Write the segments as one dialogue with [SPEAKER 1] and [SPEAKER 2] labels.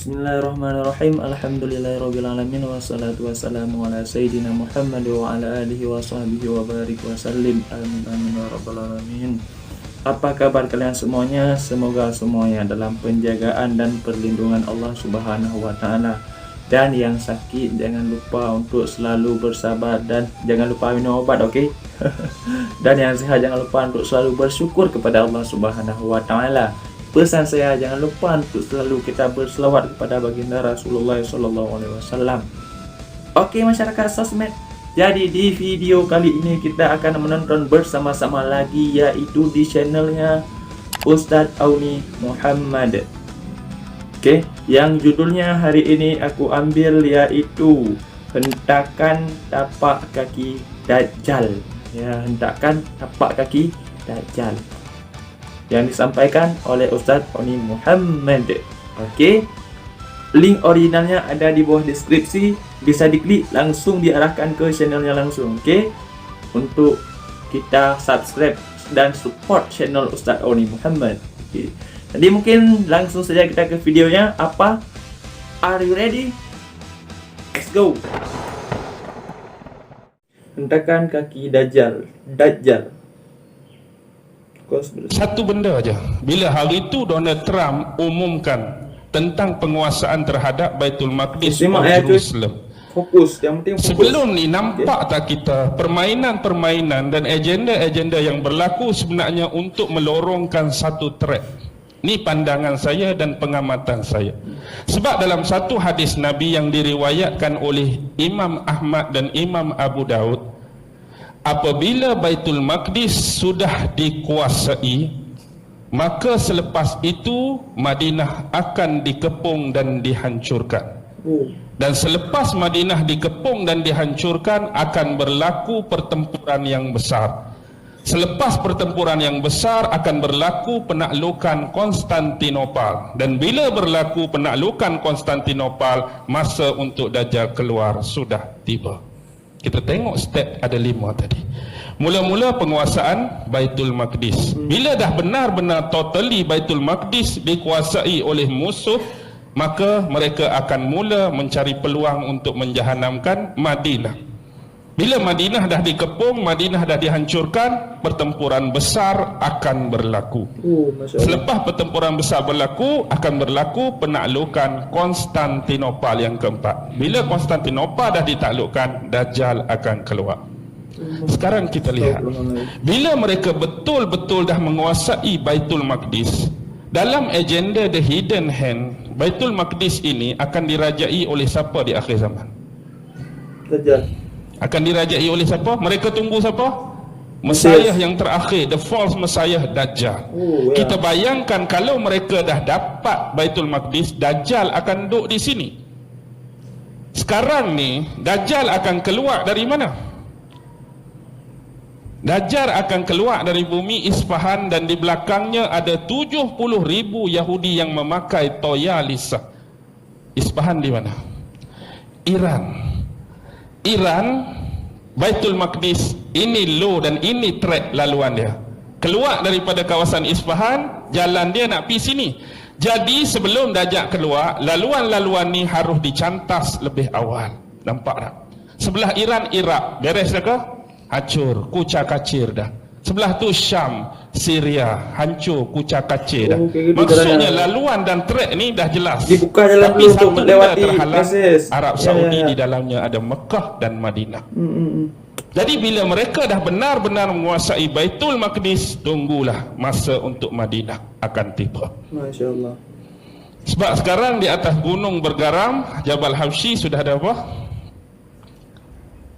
[SPEAKER 1] Bismillahirrahmanirrahim. Alhamdulillahirrabbilalamin. Wassalatu wassalamu ala sayyidina Muhammad wa ala alihi wa sahbihi wa barik wa sallim. Amin amin ya rabbal alamin. Apa kabar kalian semuanya? Semoga semuanya dalam penjagaan dan perlindungan Allah Subhanahu wa taala. Dan yang sakit jangan lupa untuk selalu bersabar dan jangan lupa minum obat, oke? Dan yang sehat jangan lupa untuk selalu bersyukur kepada Allah Subhanahu wa taala. Pesan saya, jangan lupa untuk selalu kita berselawat kepada baginda Rasulullah SAW. Oke masyarakat sosmed, jadi di video kali ini kita akan menonton bersama-sama lagi, yaitu di channelnya Ustadz Auni Muhammad. Oke, yang judulnya hari ini aku ambil yaitu Hentakan Tapak Kaki Dajjal. Ya, hentakan tapak kaki Dajjal, yang disampaikan oleh Ustadz Auni Muhammad. Oke, link originalnya ada di bawah deskripsi, bisa diklik langsung diarahkan ke channelnya langsung. Oke, untuk kita subscribe dan support channel Ustadz Auni Muhammad. Oke, jadi mungkin langsung saja kita ke videonya. Apa? Are you ready? Let's go. Hentakan kaki Dajjal.
[SPEAKER 2] Satu benda aja. Bila hari itu Donald Trump umumkan tentang penguasaan terhadap Baitul Maqdis dan Jerusalem.
[SPEAKER 1] Fokus, yang penting fokus.
[SPEAKER 2] Sebelum ni nampak tak kita permainan-permainan dan agenda-agenda yang berlaku sebenarnya untuk melorongkan satu track. Ni pandangan saya dan pengamatan saya. Sebab dalam satu hadis Nabi yang diriwayatkan oleh Imam Ahmad dan Imam Abu Daud, apabila Baitul Maqdis sudah dikuasai, maka selepas itu Madinah akan dikepung dan dihancurkan. Dan selepas Madinah dikepung dan dihancurkan akan berlaku pertempuran yang besar. Selepas pertempuran yang besar akan berlaku penaklukan Konstantinopel. Dan bila berlaku penaklukan Konstantinopel, masa untuk Dajjal keluar sudah tiba. Kita tengok step ada 5 tadi. Mula-mula penguasaan Baitul Maqdis. Bila dah benar-benar totally Baitul Maqdis dikuasai oleh musuh, maka mereka akan mula mencari peluang untuk menjahanamkan Madinah. Bila Madinah dah dikepung, Madinah dah dihancurkan, pertempuran besar akan berlaku. Selepas pertempuran besar berlaku, akan berlaku penaklukan Konstantinopel yang keempat. Bila Konstantinopel dah ditaklukkan, Dajjal akan keluar. Sekarang kita lihat, bila mereka betul-betul dah menguasai Baitul Maqdis, dalam agenda The Hidden Hand, Baitul Maqdis ini akan dirajai oleh siapa di akhir zaman?
[SPEAKER 1] Dajjal.
[SPEAKER 2] Akan dirajai oleh siapa? Mereka tunggu siapa? Messiah yang terakhir, the false Messiah, Dajjal. Kita bayangkan kalau mereka dah dapat Baitul Maqdis, Dajjal akan duduk di sini. Sekarang ni Dajjal akan keluar dari mana? Dajjal akan keluar dari bumi Isfahan, dan di belakangnya ada 70,000 Yahudi yang memakai toya lisa. Isfahan di mana? Iran, Baitul Maqdis, ini low dan ini track laluan dia. Keluar daripada kawasan Isfahan, jalan dia nak pergi sini. Jadi sebelum Dajjal keluar, laluan-laluan ni harus dicantas lebih awal. Nampak tak? Sebelah Iran, Iraq, beres dah ke? Hancur, kucak-kacir dah. Sebelah tu Syam, Syria, hancur, kucak-kacir dah. Maksudnya laluan dan trek ni dah jelas.
[SPEAKER 1] Dibuka jalan
[SPEAKER 2] tapi
[SPEAKER 1] untuk melewati Mesir.
[SPEAKER 2] Arab Saudi di dalamnya ada Mekah dan Madinah. Jadi bila mereka dah benar-benar menguasai Baitul Maqdis, tunggulah masa untuk Madinah akan tiba.
[SPEAKER 1] Masya Allah.
[SPEAKER 2] Sebab sekarang di atas gunung bergaram Jabal Habsyi sudah ada apa?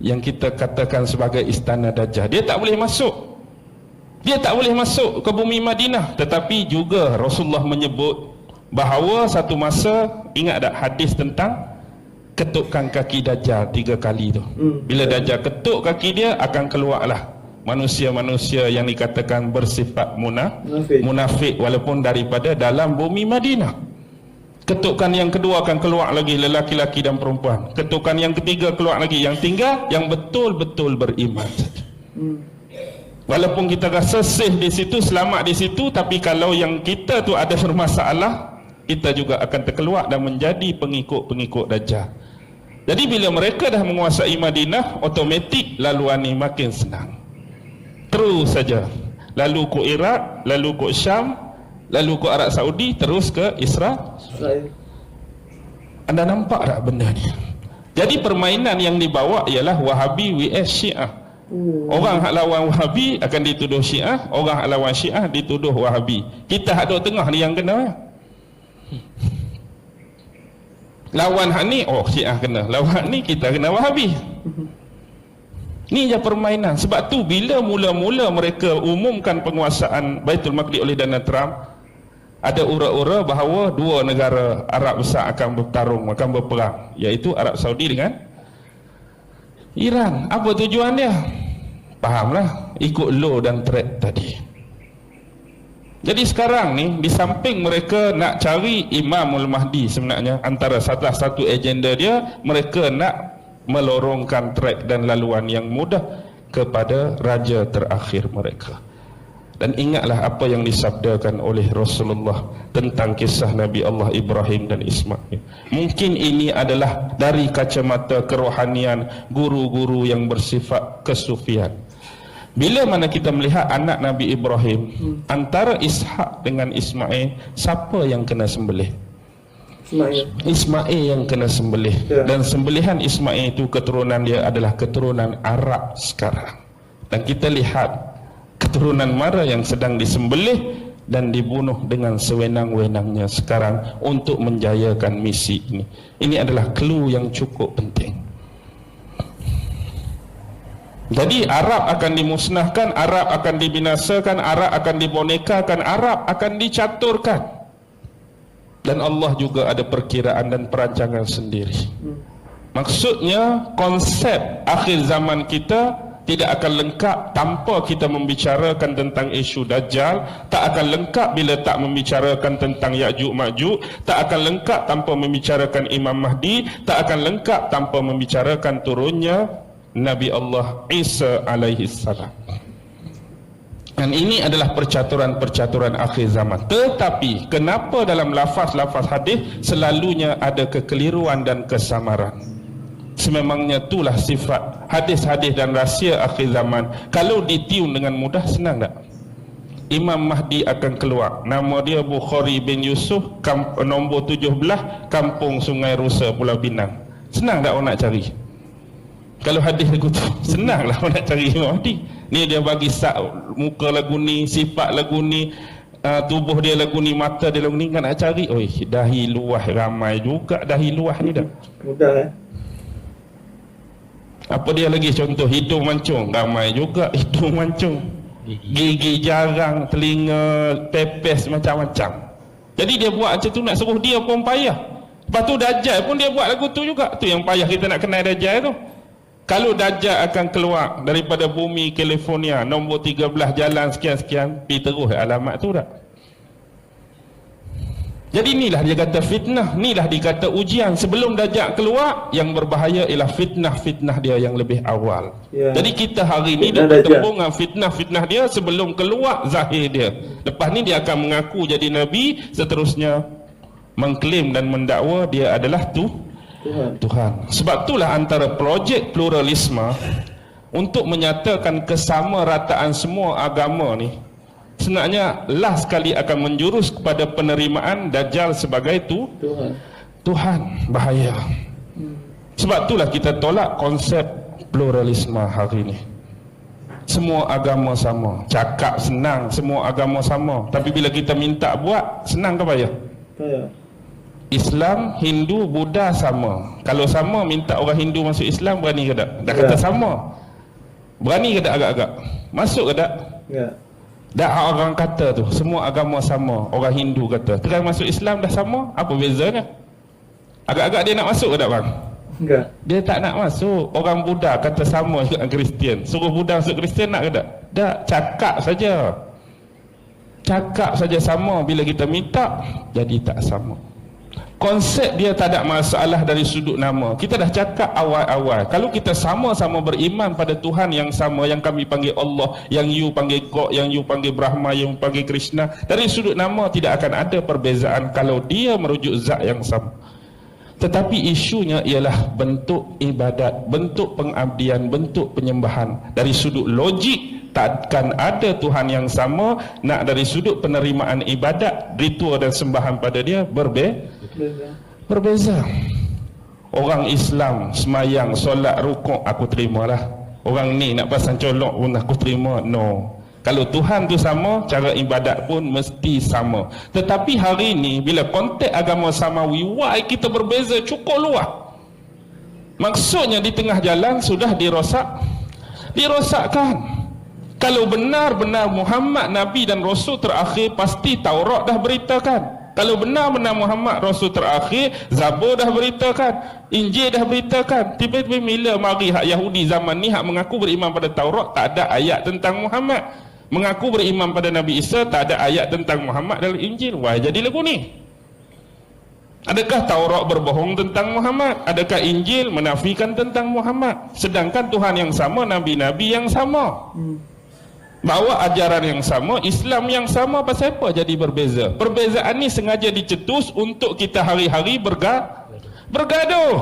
[SPEAKER 2] Yang kita katakan sebagai istana Dajjal. Dia tak boleh masuk. Dia tak boleh masuk ke bumi Madinah. Tetapi juga Rasulullah menyebut bahawa satu masa, ingat tak hadis tentang ketukkan kaki Dajjal 3 kali tu. Bila Dajjal ketuk kaki dia, akan keluarlah manusia-manusia yang dikatakan bersifat munafik walaupun daripada dalam bumi Madinah. Ketukan yang kedua akan keluar lagi lelaki-laki dan perempuan. Ketukan yang ketiga keluar lagi. Yang tinggal yang betul-betul beriman saja. Walaupun kita rasa safe di situ, selamat di situ, tapi kalau yang kita tu ada bermasalah, kita juga akan terkeluar dan menjadi pengikut-pengikut Dajjal. Jadi bila mereka dah menguasai Madinah, otomatik laluan ni makin senang. Terus saja. Lalu ke Iraq, lalu ke Syam, lalu ke Arab Saudi, terus ke Israel. Anda nampak tak benda ni? Jadi permainan yang dibawa ialah Wahabi vs Syiah. Orang hak lawan Wahabi akan dituduh Syiah, orang hak lawan Syiah dituduh Wahabi. Kita hak duduk tengah ni yang kena ya? Lawan hak ni, oh Syiah kena. Lawan hak ni, kita kena Wahabi. Ni je permainan. Sebab tu bila mula-mula mereka umumkan penguasaan Baitul Maqdis oleh Donald Trump, ada ura-ura bahawa dua negara Arab besar akan bertarung, akan berperang, iaitu Arab Saudi dengan Iran. Apa tujuan dia? Fahamlah, ikut law dan threat tadi. Jadi sekarang ni, di samping mereka nak cari Imamul Mahdi, sebenarnya antara salah satu agenda dia, mereka nak melorongkan track dan laluan yang mudah kepada raja terakhir mereka. Dan ingatlah apa yang disabdakan oleh Rasulullah tentang kisah Nabi Allah Ibrahim dan Ismail. Mungkin ini adalah dari kacamata kerohanian guru-guru yang bersifat kesufian. Bila mana kita melihat anak Nabi Ibrahim, antara Ishak dengan Ismail, siapa yang kena sembelih? Ismail yang kena sembelih. Dan sembelihan Ismail itu keturunan dia adalah keturunan Arab sekarang. Dan kita lihat keturunan mana yang sedang disembelih dan dibunuh dengan sewenang-wenangnya sekarang untuk menjayakan misi ini. Ini adalah clue yang cukup penting. Jadi Arab akan dimusnahkan, Arab akan dibinasakan, Arab akan dibonekakan, Arab akan dicaturkan. Dan Allah juga ada perkiraan dan perancangan sendiri. Maksudnya konsep akhir zaman kita tidak akan lengkap tanpa kita membicarakan tentang isu Dajjal, tak akan lengkap bila tak membicarakan tentang Ya'juj Ma'juj, tak akan lengkap tanpa membicarakan Imam Mahdi, tak akan lengkap tanpa membicarakan turunnya Nabi Allah Isa alaihi salam. Dan ini adalah percaturan-percaturan akhir zaman. Tetapi kenapa dalam lafaz-lafaz hadis selalunya ada kekeliruan dan kesamaran? Sememangnya itulah sifat hadis-hadis dan rahsia akhir zaman. Kalau ditiun dengan mudah, senang tak? Imam Mahdi akan keluar. Nama dia Bukhari bin Yusuf, nombor 17, Kampung Sungai Rusa, Pulau Pinang. Senang tak orang nak cari? Kalau hadis lagu tu, senanglah orang nak cari Imam Mahdi. Ni dia bagi muka lagu ni, sifat lagu ni, tubuh dia lagu ni, mata dia lagu ni, kan nak cari. Oi, dahi luah ramai juga dahi luah ni dah.
[SPEAKER 1] Mudah
[SPEAKER 2] Apa dia lagi contoh? Hidung mancung, ramai juga hidung mancung. Gigi jarang, telinga pepes, macam-macam. Jadi dia buat macam tu, nak suruh dia pun payah. Lepas tu Dajjal pun dia buat lagu tu juga. Tu yang payah kita nak kenal Dajjal tu. Kalau Dajjal akan keluar daripada bumi California, nombor 13, jalan sekian-sekian, pergi terus alamat tu tak? Jadi inilah dia kata fitnah, inilah dia kata ujian. Sebelum Dajjal keluar, yang berbahaya ialah fitnah-fitnah dia yang lebih awal. Jadi kita hari ini dah bertemu dengan fitnah-fitnah dia sebelum keluar zahir dia. Lepas ni dia akan mengaku jadi Nabi, seterusnya mengklaim dan mendakwa dia adalah Tuhan. Sebab itulah antara projek pluralisme untuk menyatakan kesamarataan semua agama ni, sebenarnya last sekali akan menjurus kepada penerimaan Dajjal sebagai Tuhan. Bahaya. Sebab itulah kita tolak konsep pluralisme hari ini. Semua agama sama. Cakap senang, semua agama sama. Tapi bila kita minta buat, senang ke payah? Islam, Hindu, Buddha sama. Kalau sama, minta orang Hindu masuk Islam, berani ke tak? Dah kata sama. Berani ke tak agak-agak? Masuk ke tak? Dah orang kata tu, semua agama sama. Orang Hindu kata, terang masuk Islam dah sama, apa bezanya? Agak-agak dia nak masuk ke tak bang?
[SPEAKER 1] Enggak.
[SPEAKER 2] Dia tak nak masuk. Orang Buddha kata sama juga dengan Kristian. Suruh Buddha masuk Kristian, nak ke tak? Tak, cakap saja. Cakap saja sama. Bila kita minta, jadi tak sama. Konsep dia tak ada masalah dari sudut nama. Kita dah cakap awal-awal, kalau kita sama-sama beriman pada Tuhan yang sama, yang kami panggil Allah, yang you panggil God, yang you panggil Brahma, yang you panggil Krishna, dari sudut nama tidak akan ada perbezaan kalau dia merujuk zat yang sama. Tetapi isunya ialah bentuk ibadat, bentuk pengabdian, bentuk penyembahan. Dari sudut logik takkan ada Tuhan yang sama. Nak dari sudut penerimaan ibadat, ritual dan sembahan pada dia berbeza. Orang Islam semayang, solat, rukuk, aku terimalah. Orang ni nak pasang colok pun aku terima. No. Kalau Tuhan tu sama, cara ibadat pun mesti sama. Tetapi hari ni bila konteks agama samawi, why kita berbeza cukup luas. Maksudnya di tengah jalan sudah dirosakkan. Kalau benar-benar Muhammad Nabi dan Rasul terakhir, pasti Taurat dah beritakan. Kalau benar-benar Muhammad Rasul terakhir, Zabur dah beritakan, Injil dah beritakan. Tiba-tiba bila mari hak Yahudi zaman ni hak mengaku beriman pada Taurat, tak ada ayat tentang Muhammad. Mengaku beriman pada Nabi Isa, tak ada ayat tentang Muhammad dalam Injil. Wah, jadi lagu ni. Adakah Taurat berbohong tentang Muhammad? Adakah Injil menafikan tentang Muhammad? Sedangkan Tuhan yang sama, Nabi-Nabi yang sama, bawa ajaran yang sama, Islam yang sama, pasal apa jadi berbeza? Perbezaan ni sengaja dicetus untuk kita hari-hari bergaduh.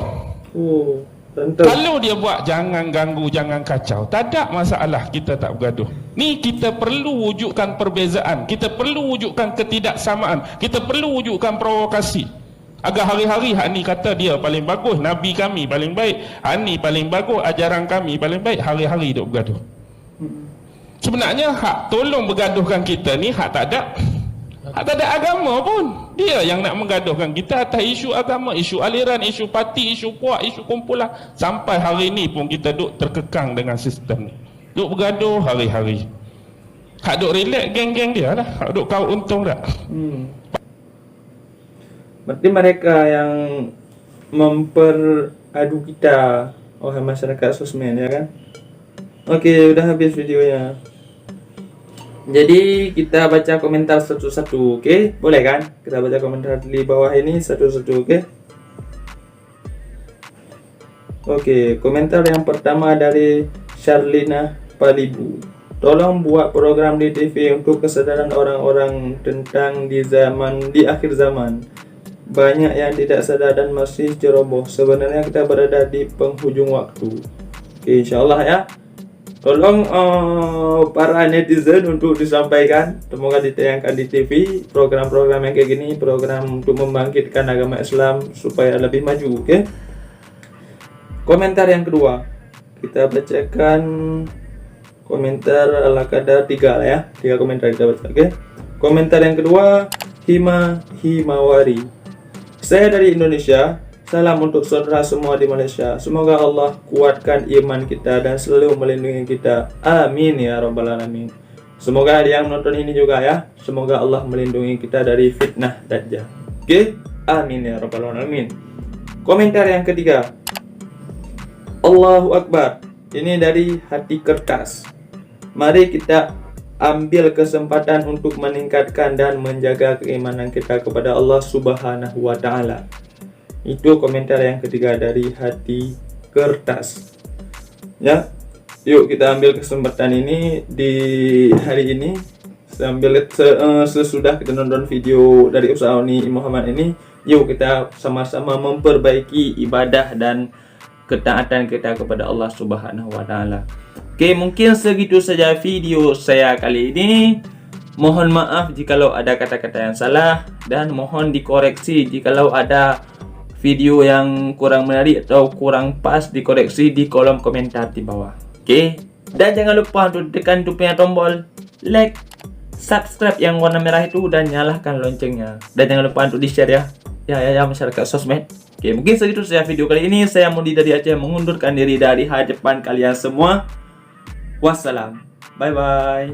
[SPEAKER 1] Oh, tentu.
[SPEAKER 2] Kalau dia buat jangan ganggu, jangan kacau, tak ada masalah, kita tak bergaduh. Ni kita perlu wujudkan perbezaan, kita perlu wujudkan ketidaksamaan, kita perlu wujudkan provokasi. Agar hari-hari hak ni kata dia paling bagus, Nabi kami paling baik, hak ni paling bagus, ajaran kami paling baik, hari-hari duk bergaduh. Sebenarnya hak tolong bergaduhkan kita ni hak tak ada agama pun. Dia yang nak menggaduhkan kita atas isu agama, isu aliran, isu parti, isu puak, isu kumpulan. Sampai hari ni pun kita duk terkekang dengan sistem ni, duk bergaduh hari-hari. Hak duk relax geng-geng dia lah, hak duk kau untung tak.
[SPEAKER 1] Berarti mereka yang memperadu kita, masyarakat sosmed, ya kan? Oke, udah habis videonya. Jadi kita baca komentar satu-satu, oke? Boleh kan? Kita baca komentar di bawah ini satu-satu, oke? Oke, komentar yang pertama dari Sharlina Palibu. Tolong buat program di TV untuk kesadaran orang-orang tentang di akhir zaman. Banyak yang tidak sadar dan masih ceroboh. Sebenarnya kita berada di penghujung waktu. Oke, insyaallah ya. Tolong para netizen untuk disampaikan, semoga ditayangkan di TV program-program yang kayak gini, program untuk membangkitkan agama Islam supaya lebih maju, oke? Komentar yang kedua, kita bacakan komentar ala kadar 3 lah ya, 3 komentar kita baca, oke? Komentar yang kedua, Himawari. Saya dari Indonesia. Salam untuk saudara semua di Malaysia. Semoga Allah kuatkan iman kita dan selalu melindungi kita. Amin ya rabbal alamin. Semoga ada yang nonton ini juga ya. Semoga Allah melindungi kita dari fitnah dajjal. Oke? Amin ya rabbal alamin. Komentar yang ketiga. Allahu Akbar. Ini dari hati kertas. Mari kita ambil kesempatan untuk meningkatkan dan menjaga keimanan kita kepada Allah Subhanahu wa taala. Itu komentar yang ketiga dari hati kertas. Ya, yuk kita ambil kesempatan ini di hari ini, sesudah kita nonton video dari Ustaz Oni Muhammad ini, yuk kita sama-sama memperbaiki ibadah dan ketaatan kita kepada Allah Subhanahu wa taala. Oke, mungkin segitu saja video saya kali ini. Mohon maaf jikalau ada kata-kata yang salah dan mohon dikoreksi jikalau ada video yang kurang menarik atau kurang pas, dikoreksi di kolom komentar di bawah. Oke? Dan jangan lupa untuk tekan tombol like, subscribe yang warna merah itu dan nyalakan loncengnya. Dan jangan lupa untuk di-share ya. Ya masyarakat sosmed. Oke, mungkin segitu saja video kali ini. Saya Mudi dari Aceh mengundurkan diri dari hadapan kalian semua. Wassalam. Bye bye.